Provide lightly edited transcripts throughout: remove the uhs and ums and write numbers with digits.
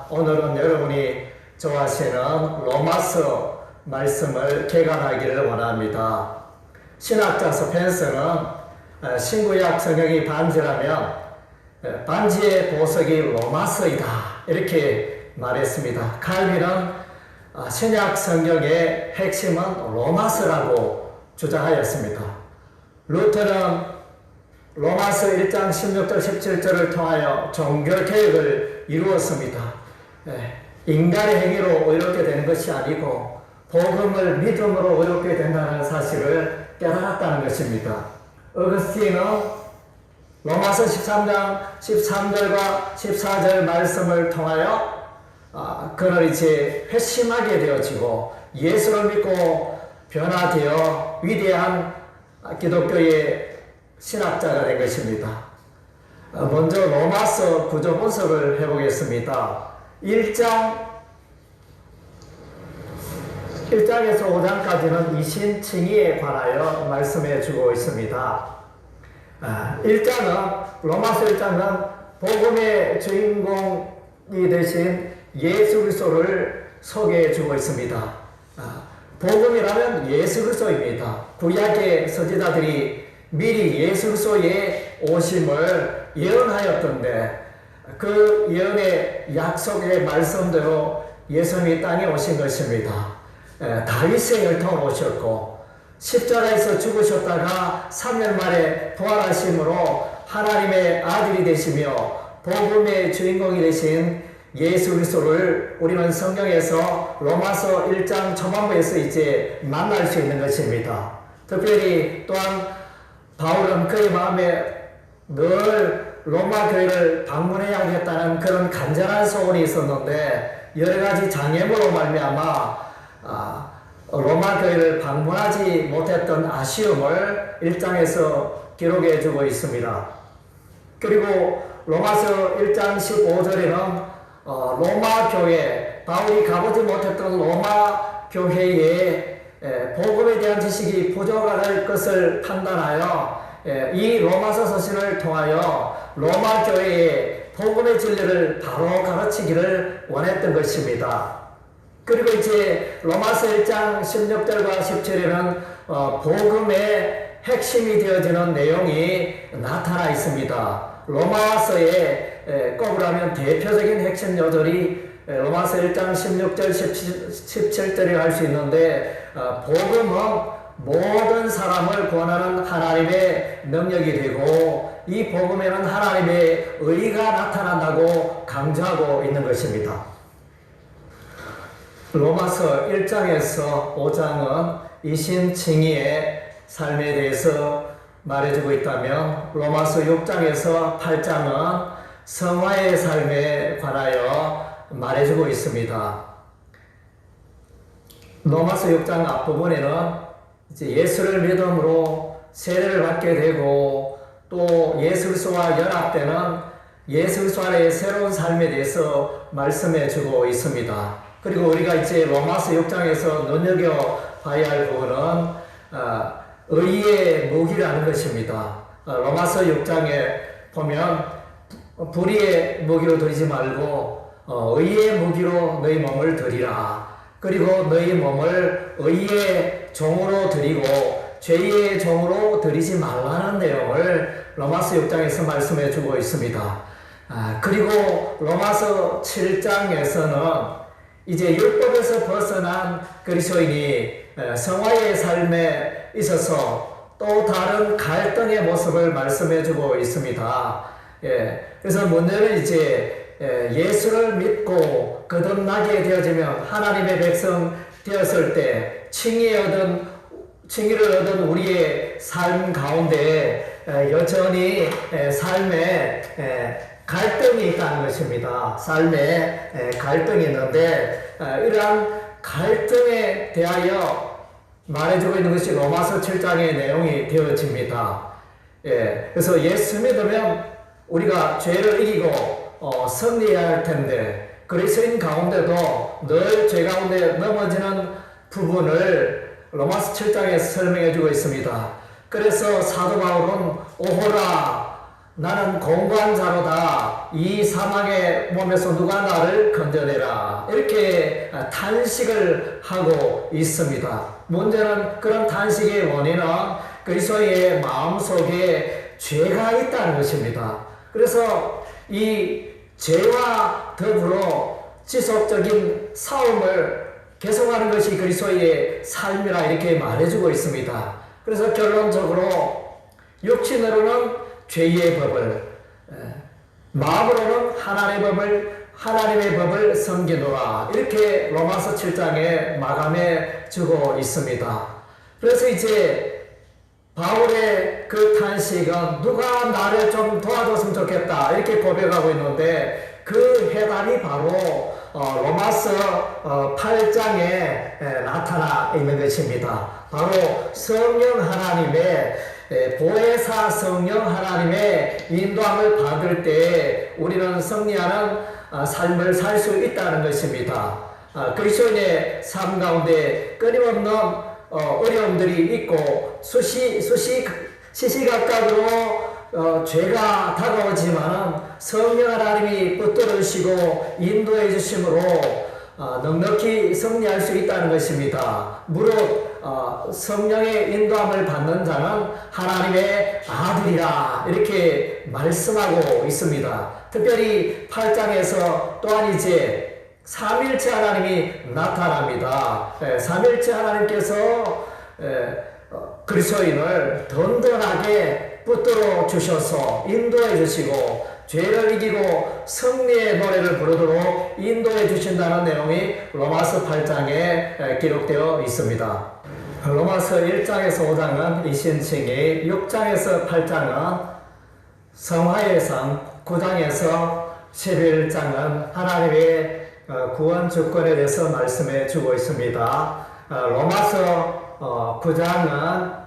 오늘은 여러분이 좋아하시는 로마서 말씀을 개관하기를 원합니다. 신학자 스펜서는 신구약 성경이 반지라면 반지의 보석이 로마서이다 이렇게 말했습니다. 칼빈은 신약 성경의 핵심은 로마서라고 주장하였습니다. 루터는 로마서 1장 16절 17절을 통하여 종교개혁을 이루었습니다. 인간의 행위로 의롭게 되는 것이 아니고 복음을 믿음으로 의롭게 된다는 사실을 깨달았다는 것입니다. 어거스틴은 로마서 13장 13절과 14절 말씀을 통하여 그를 이제 회심하게 되어지고 예수를 믿고 변화되어 위대한 기독교의 신학자가 된 것입니다. 먼저 로마서 구조 분석을 해보겠습니다. 1장에서 5장까지는 이신칭의에 관하여 말씀해 주고 있습니다. 1장은 로마서 1장은 복음의 주인공이 되신 예수 그리스도를 소개해 주고 있습니다. 복음이라면 예수 그리스도입니다. 구약의 선지자들이 미리 예수 그리스도의 오심을 예언하였던데 그 예언의 약속의 말씀대로 예수님이 땅에 오신 것입니다. 다윗의 혈통으로 오셨고 십자가에서 죽으셨다가 3년 만에 부활하심으로 하나님의 아들이 되시며 복음의 주인공이 되신 예수 그리스도를 우리는 성경에서 로마서 1장 초반부에서 이제 만날 수 있는 것입니다. 특별히 또한 바울은 그의 마음에 늘 로마 교회를 방문해야겠다는 그런 간절한 소원이 있었는데 여러 가지 장애물로 말미암아 로마 교회를 방문하지 못했던 아쉬움을 1장에서 기록해 주고 있습니다. 그리고 로마서 1장 15절에는 로마 교회, 바울이 가보지 못했던 로마 교회에 복음에 대한 지식이 부족할 것을 판단하여 이 로마서 서신을 통하여 로마 교회에 복음의 진리를 바로 가르치기를 원했던 것입니다. 그리고 이제 로마서 1장 16절과 17절에는 복음의 핵심이 되어지는 내용이 나타나 있습니다. 로마서에 꼽으라면 대표적인 핵심 요절이 로마서 1장 16절 17절에 할 수 있는데 복음은 모든 사람을 구원하는 하나님의 능력이 되고 이 복음에는 하나님의 의가 나타난다고 강조하고 있는 것입니다. 로마서 1장에서 5장은 이신칭의의 삶에 대해서 말해주고 있다면 로마서 6장에서 8장은 성화의 삶에 관하여 말해주고 있습니다. 로마서 6장 앞부분에는 이제 예수를 믿음으로 세례를 받게 되고 또 예수 그리스도와 연합되는 예수 그리스도 안의 새로운 삶에 대해서 말씀해 주고 있습니다. 그리고 우리가 이제 로마서 6장에서 눈여겨봐야 할 부분은 의의 무기라는 것입니다. 로마서 6장에 보면 불의의 무기로 드리지 말고 의의 무기로 너희 몸을 드리라. 그리고 너희 몸을 의의 종으로 드리고 죄의 종으로 드리지 말라는 내용을 로마서 6장에서 말씀해 주고 있습니다. 그리고 로마서 7장에서는 이제 율법에서 벗어난 그리스도인이 성화의 삶에 있어서 또 다른 갈등의 모습을 말씀해 주고 있습니다. 그래서 문제는 이제 예수를 믿고 거듭나게 되어지면 하나님의 백성 되었을 때 칭의를 얻은 우리의 삶 가운데 여전히 삶에 갈등이 있다는 것입니다. 삶에 갈등이 있는데 이러한 갈등에 대하여 말해주고 있는 것이 로마서 7장의 내용이 되어집니다. 그래서 예수 믿으면 우리가 죄를 이기고 승리해야 할 텐데 그리스도인 가운데도 늘 죄 가운데 넘어지는 부분을 로마서 7장에서 설명해 주고 있습니다. 그래서 사도 바울은 오호라 나는 공고한 자로다. 이 사망의 몸에서 누가 나를 건져내라. 이렇게 탄식을 하고 있습니다. 문제는 그런 탄식의 원인은 그리스도의 마음속에 죄가 있다는 것입니다. 그래서 이 죄와 더불어 지속적인 싸움을 계속하는 것이 그리스도의 삶이라 이렇게 말해주고 있습니다. 그래서 결론적으로 육신으로는 죄의 법을, 마음으로는 하나님의 법을 섬기노라. 이렇게 로마서 7장에 마감해 주고 있습니다. 그래서 이제 바울의 그 탄식은 누가 나를 좀 도와줬으면 좋겠다. 이렇게 고백하고 있는데 그 해답이 바로 로마서 8장에 나타나 있는 것입니다. 바로 성령 하나님의 보혜사 성령 하나님의 인도함을 받을 때 우리는 승리하는 삶을 살 수 있다는 것입니다. 그리스도인의 삶 가운데 끊임없는 어려움들이 있고 시시각각으로 죄가 다가오지만 성령 하나님이 붙들으시고 인도해 주심으로 넉넉히 승리할 수 있다는 것입니다. 무릇 성령의 인도함을 받는 자는 하나님의 아들이라 이렇게 말씀하고 있습니다. 특별히 8장에서 또한 이제 삼일체 하나님이 나타납니다. 삼일체 하나님께서 그리스도인을 든든하게 붙들어 주셔서 인도해 주시고 죄를 이기고 승리의 노래를 부르도록 인도해 주신다는 내용이 로마서 8장에 기록되어 있습니다. 로마서 1장에서 5장은 이신칭이, 6장에서 8장은 성화의 상, 9장에서 11장은 하나님의 구원 주권에 대해서 말씀해 주고 있습니다. 로마서 9장은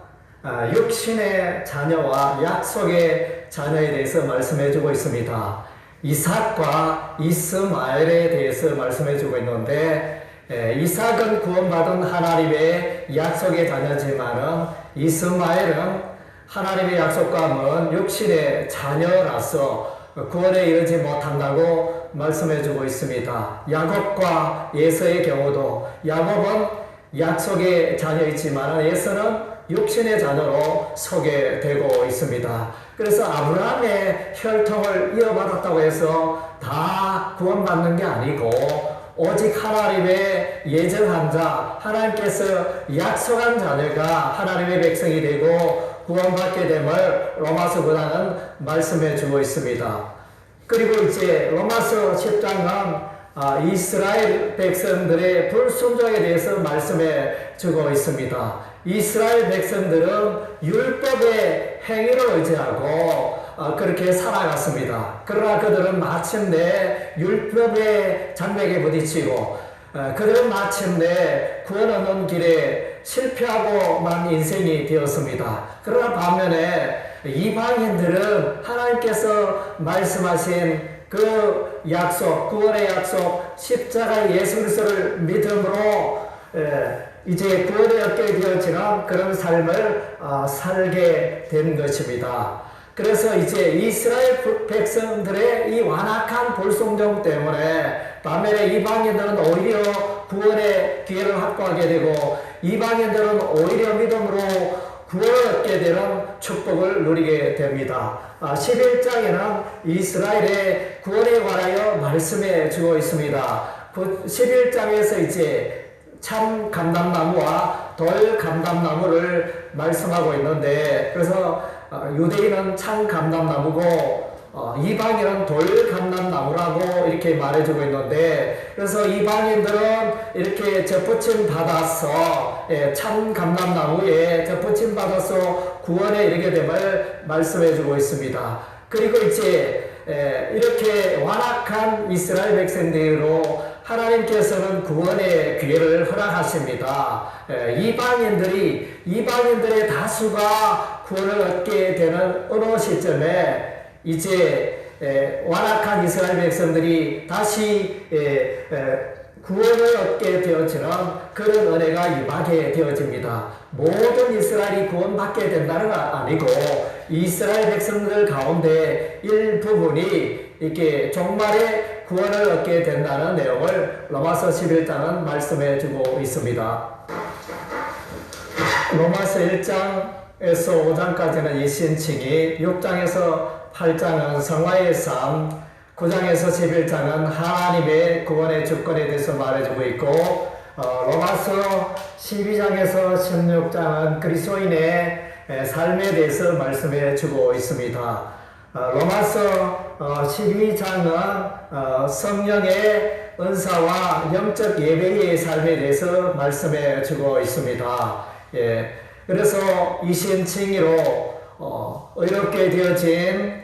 육신의 자녀와 약속의 자녀에 대해서 말씀해 주고 있습니다. 이삭과 이스마엘에 대해서 말씀해 주고 있는데 이삭은 구원받은 하나님의 약속의 자녀지만은 이스마엘은 하나님의 약속과 먼 육신의 자녀라서 구원에 이르지 못한다고 말씀해 주고 있습니다. 야곱과 예서의 경우도 야곱은 약속의 자녀이지만 예서는 육신의 자녀로 소개되고 있습니다. 그래서 아브라함의 혈통을 이어받았다고 해서 다 구원받는 게 아니고 오직 하나님의 예정한 자, 하나님께서 약속한 자녀가 하나님의 백성이 되고 구원받게 됨을 로마서 9장은 말씀해 주고 있습니다. 그리고 이제 로마서 10장은 이스라엘 백성들의 불순종에 대해서 말씀해 주고 있습니다. 이스라엘 백성들은 율법의 행위를 의지하고 그렇게 살아갔습니다. 그러나 그들은 마침내 율법의 장벽에 부딪히고 그들은 마침내 구원 얻는 길에 실패하고만 인생이 되었습니다. 그러나 반면에 이방인들은 하나님께서 말씀하신 그 약속, 구원의 약속, 십자가 예수 그리스도를 믿음으로 이제 구원을 얻게 되어지는 그런 삶을 살게 된 것입니다. 그래서 이제 이스라엘 백성들의 이 완악한 불순종 때문에 반면에 이방인들은 오히려 구원의 기회를 확보하게 되고 이방인들은 오히려 믿음으로 구원을 얻게 되는 축복을 누리게 됩니다. 11장에는 이스라엘의 구원에 관하여 말씀해 주고 있습니다. 11장에서 이제 참 감람나무와 돌 감람나무를 말씀하고 있는데 그래서 유대인은 참 감람나무고 이방인은 돌 감람나무라고 이렇게 말해주고 있는데 그래서 이방인들은 이렇게 접붙임 받아서 참 감람나무에 접붙임 받아서 구원에 이르게 됨을 말씀해주고 있습니다. 그리고 이제 이렇게 완악한 이스라엘 백성들로 하나님께서는 구원의 기회를 허락하십니다. 이방인들의 다수가 구원을 얻게 되는 어느 시점에 이제 완악한 이스라엘 백성들이 다시 구원을 얻게 되어지는 그런 은혜가 임하게 되어집니다. 모든 이스라엘이 구원받게 된다는 건 아니고 이스라엘 백성들 가운데 일부분이 이렇게 종말에 구원을 얻게 된다는 내용을 로마서 11장은 말씀해 주고 있습니다. 로마서 1장에서 5장까지는 이신칭이, 6장에서 8장은 성화의 삶, 9장에서 11장은 하나님의 구원의 주권에 대해서 말해주고 있고, 로마서 12장에서 16장은 그리스도인의 삶에 대해서 말씀해 주고 있습니다. 로마서 12장은 성령의 은사와 영적 예배의 삶에 대해서 말씀해 주고 있습니다. 예, 그래서 이신칭의로 의롭게 되어진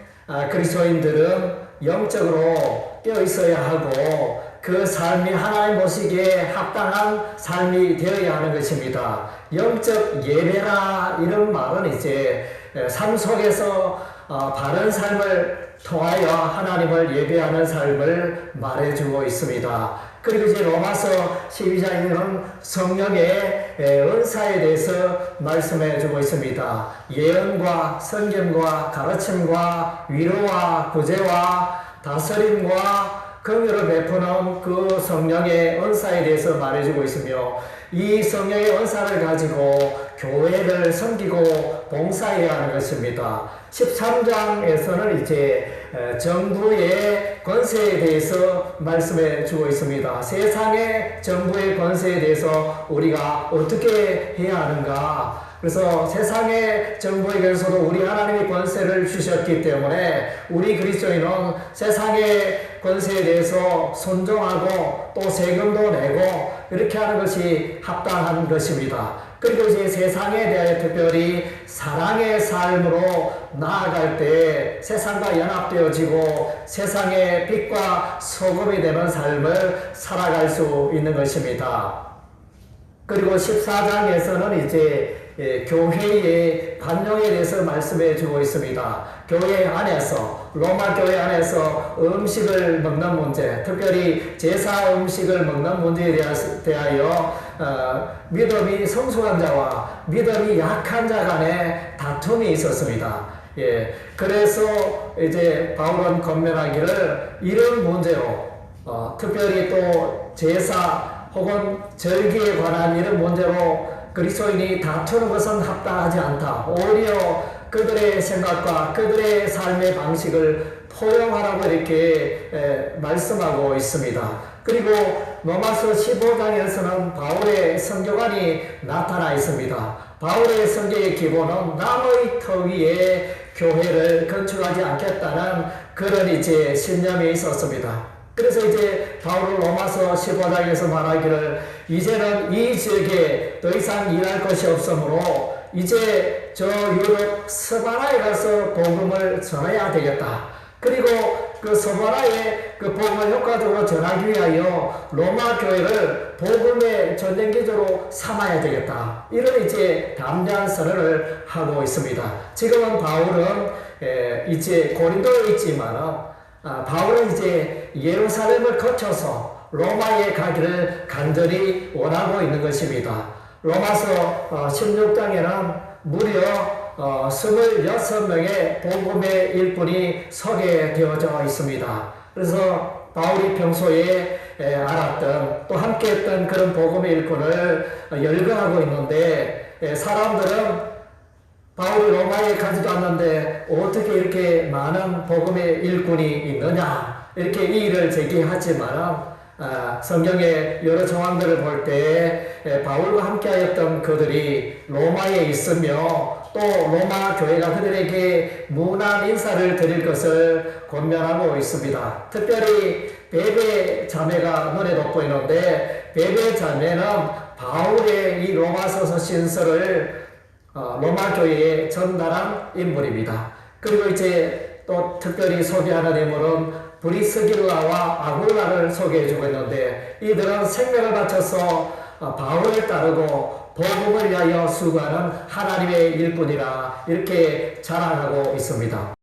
그리스도인들은 영적으로 깨어 있어야 하고 그 삶이 하나님 보시기에 합당한 삶이 되어야 하는 것입니다. 영적 예배라 이런 말은 이제 삶 속에서 바른 삶을 통하여 하나님을 예배하는 삶을 말해주고 있습니다. 그리고 이제 로마서 12장에는 성령의 은사에 대해서 말씀해주고 있습니다. 예언과 선견과 가르침과 위로와 구제와 다스림과 긍휼을 베푸는 그 성령의 은사에 대해서 말해주고 있으며, 이 성령의 은사를 가지고 교회를 섬기고 봉사해야 하는 것입니다. 13장에서는 이제 정부의 권세에 대해서 말씀해 주고 있습니다. 세상의 정부의 권세에 대해서 우리가 어떻게 해야 하는가? 그래서 세상의 정부에게서도 우리 하나님이 권세를 주셨기 때문에 우리 그리스도인은 세상의 권세에 대해서 순종하고 또 세금도 내고 이렇게 하는 것이 합당한 것입니다. 그리고 이제 세상에 대해 특별히 사랑의 삶으로 나아갈 때 세상과 연합되어지고 세상의 빛과 소금이 되는 삶을 살아갈 수 있는 것입니다. 그리고 14장에서는 이제 교회의 관용에 대해서 말씀해 주고 있습니다. 교회 안에서, 로마 교회 안에서 음식을 먹는 문제, 특별히 제사 음식을 먹는 문제에 대하여 믿음이 성숙한 자와 믿음이 약한 자 간에 다툼이 있었습니다. 예, 그래서 이제 바울은 권면하기를 이런 문제로 특별히 또 제사 혹은 절기에 관한 이런 문제로 그리스도인이 다투는 것은 합당하지 않다. 오히려 그들의 생각과 그들의 삶의 방식을 포용하라고 이렇게 말씀하고 있습니다. 그리고 로마서 15장에서는 바울의 선교관이 나타나 있습니다. 바울의 선교의 기본은 남의 터 위에 교회를 건축하지 않겠다는 그런 이제 신념이 있었습니다. 그래서 이제 바울은 로마서 15장에서 말하기를 이제는 이 지역에 더 이상 일할 것이 없으므로 이제 저 유럽 스바라에 가서 복음을 전해야 되겠다. 그리고 그 스바라에 그 복음을 효과적으로 전하기 위하여 로마 교회를 복음의 전쟁기지로 삼아야 되겠다. 이런 이제 담대한 선언을 하고 있습니다. 지금은 바울은 이제 고린도에 있지만 바울은 이제 예루살렘을 거쳐서 로마에 가기를 간절히 원하고 있는 것입니다. 로마서 16장에는 무려 26명의 복음의 일꾼이 소개되어져 있습니다. 그래서 바울이 평소에 알았던 또 함께했던 그런 복음의 일꾼을 열거하고 있는데 사람들은 바울이 로마에 가지도 않는데 어떻게 이렇게 많은 복음의 일꾼이 있느냐 이렇게 이의를 제기하지만 성경의 여러 정황들을 볼 때 바울과 함께하였던 그들이 로마에 있으며 또 로마 교회가 그들에게 무난 인사를 드릴 것을 권면하고 있습니다. 특별히 베베 자매가 눈에 돋보이는데 베베 자매는 바울의 이 로마서 신서를 로마 교회에 전달한 인물입니다. 그리고 이제 또 특별히 소개하는 인물은 브리스길라와 아굴라를 소개해주고 있는데 이들은 생명을 바쳐서 바울을 따르고 복음을 위하여 수고하는 하나님의 일꾼이라 이렇게 자랑하고 있습니다.